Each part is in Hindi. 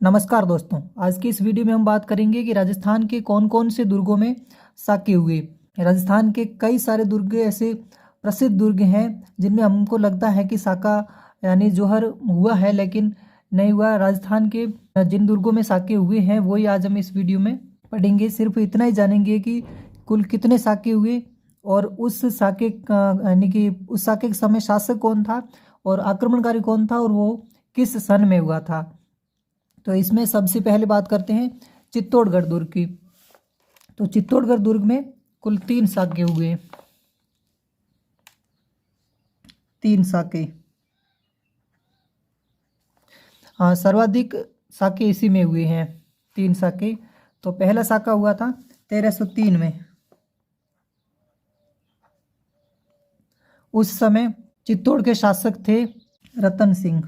नमस्कार दोस्तों, आज की इस वीडियो में हम बात करेंगे कि राजस्थान के कौन कौन से दुर्गों में साके हुए। राजस्थान के कई सारे दुर्ग ऐसे प्रसिद्ध दुर्ग हैं जिनमें हमको लगता है कि साका यानी जौहर हुआ है, लेकिन नहीं हुआ। राजस्थान के जिन दुर्गों में साके हुए हैं वही आज हम इस वीडियो में पढ़ेंगे। सिर्फ इतना ही जानेंगे कि कुल कितने साके हुए और उस साके यानी कि उस साके के समय शासक कौन था और आक्रमणकारी कौन था और वो किस सन में हुआ था। तो इसमें सबसे पहले बात करते हैं चित्तौड़गढ़ दुर्ग की। तो चित्तौड़गढ़ दुर्ग में कुल 3 साके हुए। 3 साके। हाँ, सर्वाधिक साके इसी में हुए हैं, 3 साके। तो पहला साका हुआ था 1303 में। उस समय चित्तौड़ के शासक थे रतन सिंह।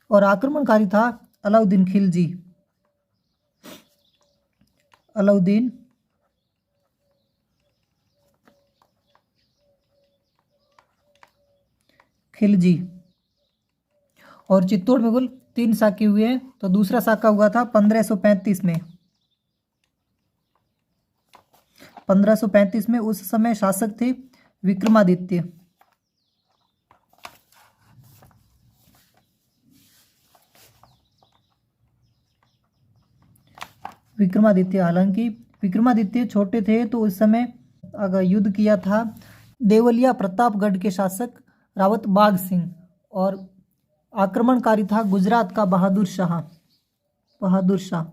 और आक्रमणकारी था अलाउद्दीन खिलजी। अलाउद्दीन खिलजी। और चित्तौड़ में कुल 3 साके हुए हैं। तो दूसरा साका हुआ था 1535 में। 1535 में उस समय शासक थे विक्रमादित्य। विक्रमादित्य, हालांकि विक्रमादित्य छोटे थे तो उस समय अगर युद्ध किया था देवलिया प्रतापगढ़ के शासक रावत बाघ सिंह। और आक्रमणकारी था गुजरात का बहादुर शाह। बहादुर शाह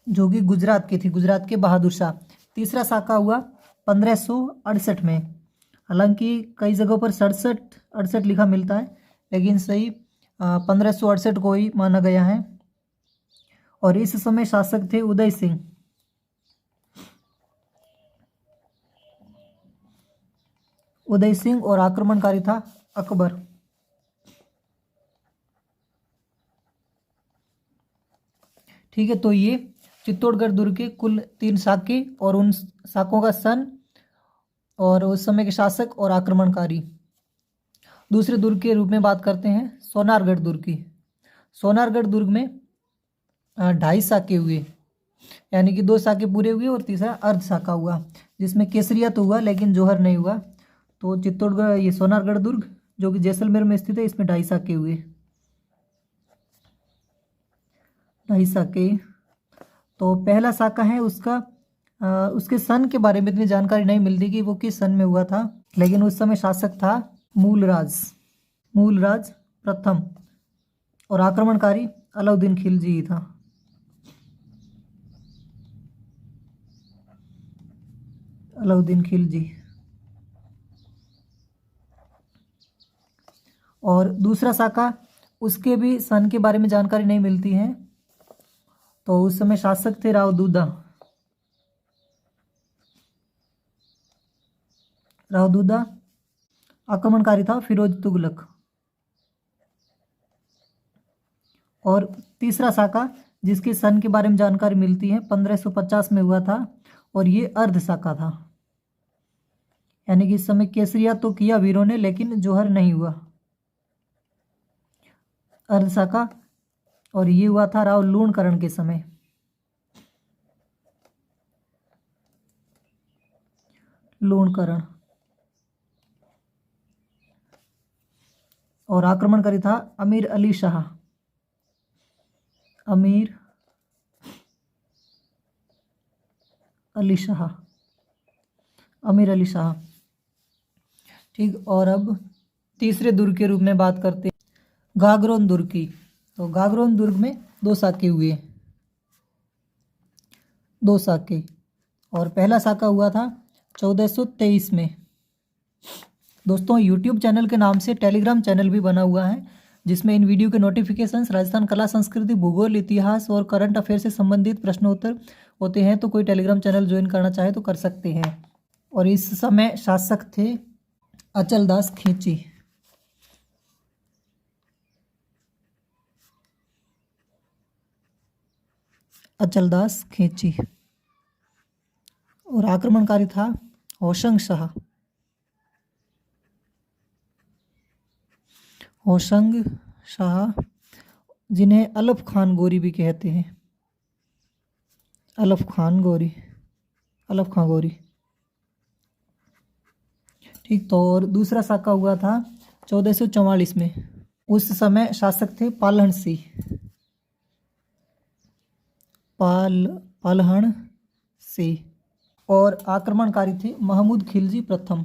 जो कि गुजरात के थे, गुजरात के बहादुर शाह। तीसरा साका हुआ 1568 में। हालांकि कई जगहों पर 67 68 लिखा मिलता है, लेकिन सही 1568 को ही माना गया है। और इस समय शासक थे उदय सिंह। उदय सिंह और आक्रमणकारी था अकबर। ठीक है, तो ये चित्तौड़गढ़ दुर्ग के कुल 3 साके और उन साकों का सन और उस समय के शासक और आक्रमणकारी। दूसरे दुर्ग के रूप में बात करते हैं सोनारगढ़ दुर्ग की। सोनारगढ़ दुर्ग में 2.5 साके हुए, यानी कि 2 साके पूरे हुए और तीसरा अर्ध साका हुआ, जिसमें केसरिया तो हुआ लेकिन जौहर नहीं हुआ। तो चित्तौड़गढ़ ये सोनारगढ़ दुर्ग जो कि जैसलमेर में स्थित है, इसमें 2.5 साके हुए। 2.5 साके। तो पहला साका है उसका उसके सन के बारे में इतनी जानकारी नहीं मिलती कि वो किस सन में हुआ था, लेकिन उस समय शासक था मूलराज। मूलराज प्रथम। और आक्रमणकारी अलाउद्दीन खिलजी ही था। अलाउद्दीन खिलजी। और दूसरा साका उसके भी सन के बारे में जानकारी नहीं मिलती है। तो उस समय शासक थे राव दूदा। राव दूदा। आक्रमणकारी था फिरोज तुगलक। और तीसरा साका जिसके सन के बारे में जानकारी मिलती है 1550 में हुआ था, और ये अर्ध साका था, यानी कि इस समय केसरिया तो किया वीरों ने लेकिन जौहर नहीं हुआ। अर्ध साका। और ये हुआ था राव लूणकरण के समय। लूणकरण। और आक्रमणकारी था अमीर अली शाह। अमीर अली शाह। अमीर अली शाह। ठीक। और अब तीसरे दुर्ग के रूप में बात करते हैं गागरोन दुर्ग की। तो गागरोन दुर्ग में 2 साके हुए। 2 साके। और पहला साका हुआ था 1423 में। दोस्तों, यूट्यूब चैनल के नाम से टेलीग्राम चैनल भी बना हुआ है, जिसमें इन वीडियो के नोटिफिकेशंस राजस्थान कला संस्कृति भूगोल इतिहास और करंट अफेयर से संबंधित प्रश्नोत्तर होते हैं। तो कोई टेलीग्राम चैनल ज्वाइन करना चाहे तो कर सकते हैं। और इस समय शासक थे अचलदास खींची। अचलदास खींची। और आक्रमणकारी था होशंग शाह। होशंग शाह, जिन्हें अलफ खान गोरी भी कहते हैं। अलफ खान गोरी, अलफ खान गोरी। ठीक, तो और दूसरा साका हुआ था 1444 में। उस समय शासक थे पालहन सिंह। पालहन सिंह। और आक्रमणकारी थे महमूद खिलजी प्रथम।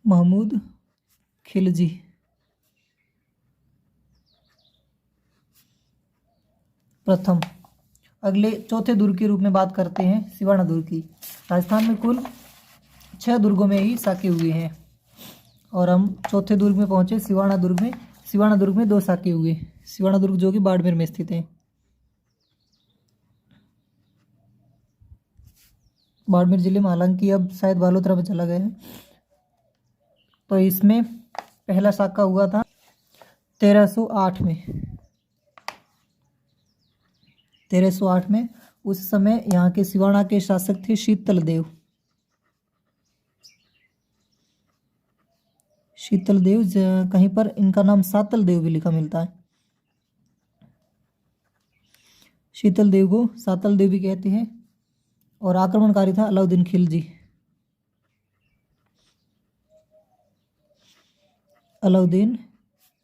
महमूद खिलजी। प्रथम। अगले चौथे दुर्ग के रूप में बात करते हैं सिवाना दुर्ग की। राजस्थान में कुल 6 दुर्गों में ही साके हुए हैं और हम चौथे दुर्ग में पहुंचे, सिवाना दुर्ग में। सिवाना दुर्ग में 2 साके हुए। सिवाना दुर्ग जो कि बाड़मेर में स्थित है। बाड़मेर जिले में, हालांकि अब शायद बालोतरा में चला गया है। तो इसमें पहला साका हुआ था 1308 में। 1308 में। उस समय यहाँ के सिवाना के शासक थे शीतल देव। शीतल देव, कहीं पर इनका नाम सातल देव भी लिखा मिलता है। शीतल देव को सातल देव भी कहते हैं। और आक्रमणकारी था अलाउद्दीन खिलजी। अलाउद्दीन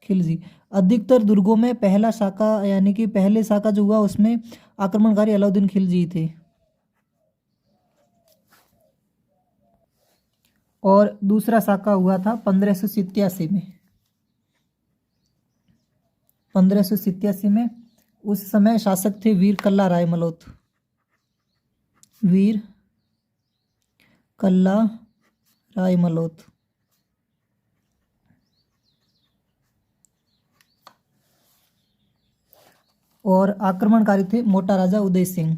खिलजी। अधिकतर दुर्गों में पहला साका, यानी कि पहले साका जो हुआ उसमें आक्रमणकारी अलाउद्दीन खिलजी थे। और दूसरा साका हुआ था 1587 में। 1587 में। उस समय शासक थे वीर कल्ला राय मलोत। वीर कल्ला राय मलोत। और आक्रमणकारी थे मोटा राजा उदय सिंह।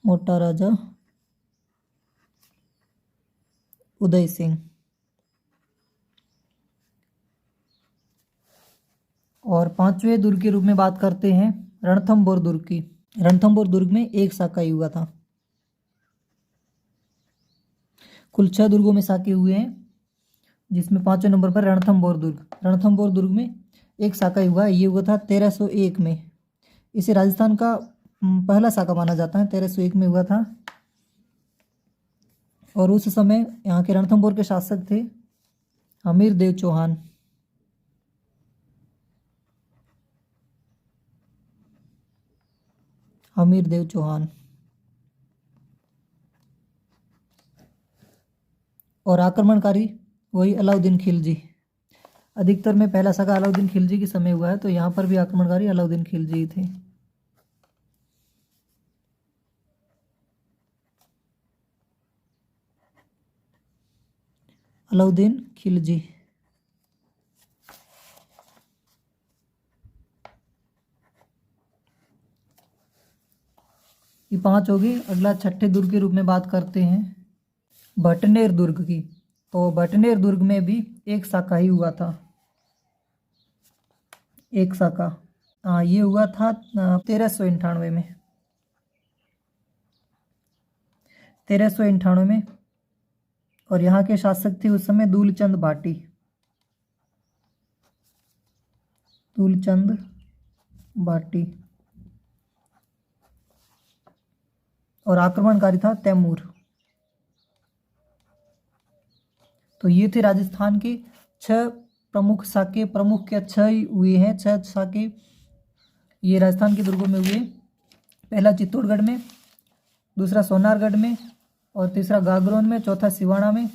मोटा राजा उदय सिंह। और 5वें दुर्ग के रूप में बात करते हैं रणथंभौर दुर्ग की। रणथंभौर दुर्ग में एक साका ही हुआ था। कुल 6 दुर्गों में साके हुए हैं, जिसमें 5वें नंबर पर रणथंभौर दुर्ग। रणथंभौर दुर्ग में एक साका ही हुआ। ये हुआ था 1301 में। इसे राजस्थान का पहला साका माना जाता है। 1301 में हुआ था। और उस समय यहाँ के रणथंभौर के शासक थे हमीर देव चौहान। हमीर देव चौहान। और आक्रमणकारी वही अलाउद्दीन खिलजी। अधिकतर में पहला साका अलाउद्दीन खिलजी के समय हुआ है, तो यहाँ पर भी आक्रमणकारी अलाउद्दीन खिलजी थे। अलाउद्दीन खिलजी। ये 5 हो गई। अगला 6ठे दुर्ग के रूप में बात करते हैं भटनेर दुर्ग की। तो भटनेर दुर्ग में भी एक साका ही हुआ था। एक साका। ये हुआ था 1398 में। 1398 में। और यहाँ के शासक थे उस समय दूलचंद भाटी। दूलचंद भाटी। और आक्रमणकारी था तैमूर। तो ये थे राजस्थान के 6 प्रमुख साके। प्रमुख क्या 6 ही हुए हैं। 6 साके ये राजस्थान के दुर्गों में हुए। पहला चित्तौड़गढ़ में, दूसरा सोनारगढ़ में, और तीसरा गागरोन में, चौथा सिवाना में,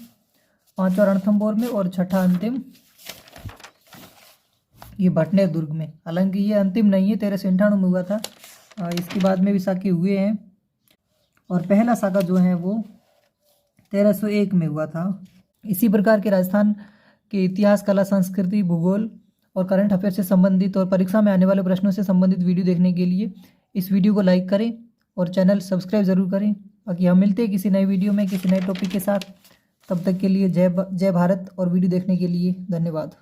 5वां रणथंभौर में, और 6ठा अंतिम ये भटनेर दुर्ग में। हालांकि ये अंतिम नहीं है, 1398 में हुआ था। इसके बाद में भी साके हुए हैं। और पहला साका जो है वो 1301 में हुआ था। इसी प्रकार के राजस्थान के इतिहास, कला, संस्कृति, भूगोल और करंट अफेयर से संबंधित और परीक्षा में आने वाले प्रश्नों से संबंधित वीडियो देखने के लिए इस वीडियो को लाइक करें और चैनल सब्सक्राइब ज़रूर करें। बाकी हम मिलते हैं किसी नए वीडियो में किसी नए टॉपिक के साथ। तब तक के लिए जय भारत। और वीडियो देखने के लिए धन्यवाद।